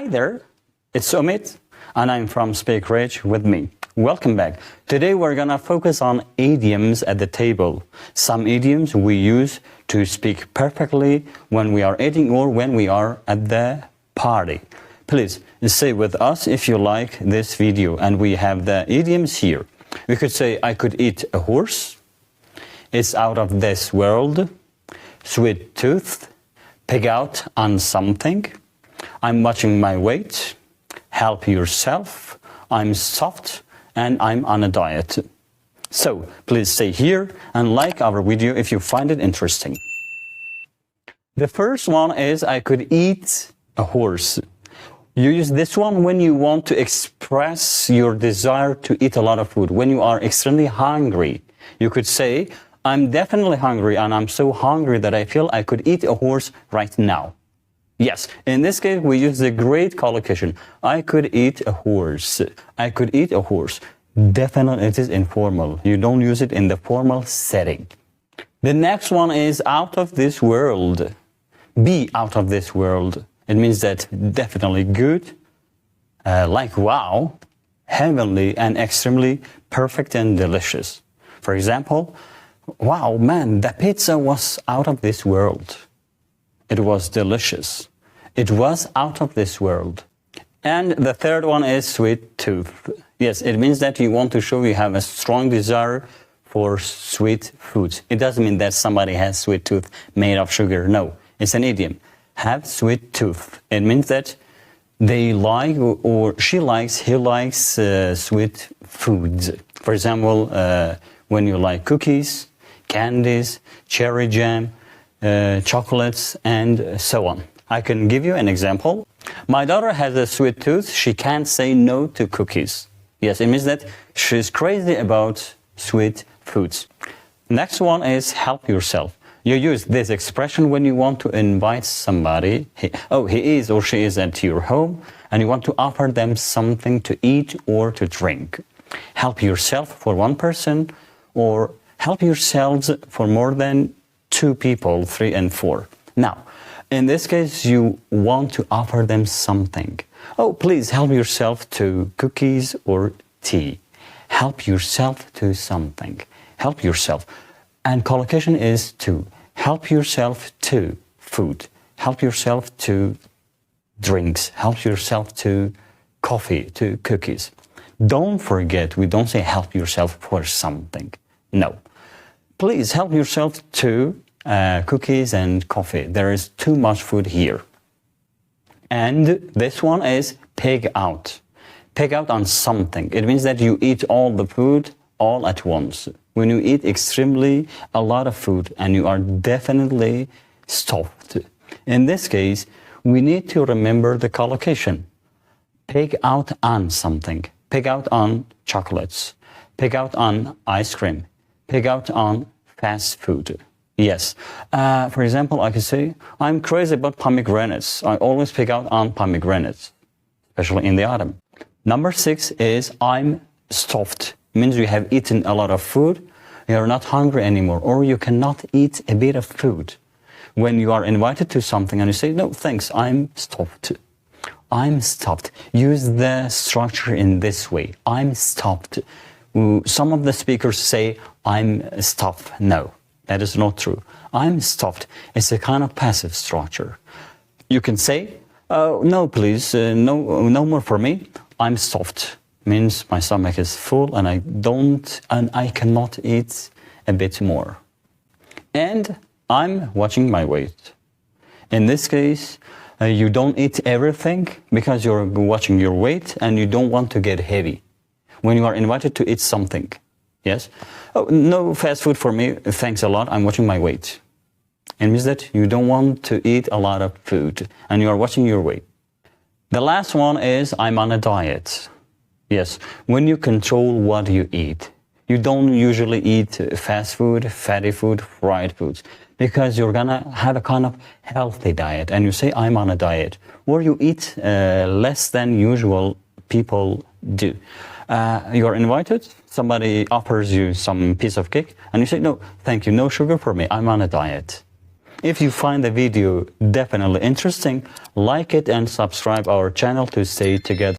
Hi there, it's Omid, and I'm from Speak Rich with me. Welcome back. Today we're gonna focus on idioms at the table. Some idioms we use to speak perfectly when we are eating or when we are at the party. Please stay with us if you like this video, and we have the idioms here. We could say, I could eat a horse, it's out of this world, sweet tooth, pig out on something, I'm watching my weight, help yourself, I'm soft, and I'm on a diet. So please stay here and like our video if you find it interesting. The first one is I could eat a horse. You use this one when you want to express your desire to eat a lot of food. When you are extremely hungry, you could say, I'm definitely hungry and I'm so hungry that I feel I could eat a horse right now. Yes, in this case, we use the great collocation. I could eat a horse. I could eat a horse. Definitely, it is informal. You don't use it in the formal setting. The next one is out of this world. Be out of this world. It means that definitely good, like wow, heavenly and extremely perfect and delicious. For example, wow, man, the pizza was out of this world. It was delicious. It was out of this world. And the third one is sweet tooth. Yes, it means that you want to show you have a strong desire for sweet foods. It doesn't mean that somebody has sweet tooth made of sugar. No, it's an idiom. Have sweet tooth. It means that they like or she likes, he likes sweet foods. For example, when you like cookies, candies, cherry jam, chocolates, and so on. I can give you an example. My daughter has a sweet tooth. She can't say no to cookies. Yes, it means that she's crazy about sweet foods. Next one is help yourself. You use this expression when you want to invite somebody. He is or she is at your home, and you want to offer them something to eat or to drink. Help yourself for one person, or help yourselves for more than two people, 3 and 4. Now, in this case, you want to offer them something. Oh, please help yourself to cookies or tea. Help yourself to something. Help yourself. And collocation is to help yourself to food. Help yourself to drinks. Help yourself to coffee, to cookies. Don't forget, we don't say help yourself for something. No. Please help yourself to cookies and coffee. There is too much food here. And this one is pig out. Pig out on something. It means that you eat all the food all at once. When you eat extremely a lot of food and you are definitely stuffed. In this case, we need to remember the collocation. Pig out on something. Pig out on chocolates. Pig out on ice cream. Pig out on fast food. Yes. For example, I could say, I'm crazy about pomegranates. I always pig out on pomegranates, especially in the autumn. Number 6 is I'm stuffed. It means you have eaten a lot of food, you're not hungry anymore, or you cannot eat a bit of food. When you are invited to something and you say, no, thanks, I'm stuffed. I'm stuffed. Use the structure in this way. I'm stuffed. Some of the speakers say, I'm stuffed. No, that is not true. I'm stuffed. It's a kind of passive structure. You can say, no, please, no more for me. I'm stuffed. Means my stomach is full and I cannot eat a bit more. And I'm watching my weight. In this case, you don't eat everything because you're watching your weight and you don't want to get heavy. When you are invited to eat something, yes? Oh, no fast food for me, thanks a lot, I'm watching my weight. It means that you don't want to eat a lot of food and you are watching your weight. The last one is I'm on a diet. Yes, when you control what you eat, you don't usually eat fast food, fatty food, fried foods, because you're gonna have a kind of healthy diet and you say I'm on a diet, or you eat less than usual people do. You're invited, somebody offers you some piece of cake, and you say, no, thank you, no sugar for me, I'm on a diet. If you find the video definitely interesting, like it and subscribe our channel to stay together.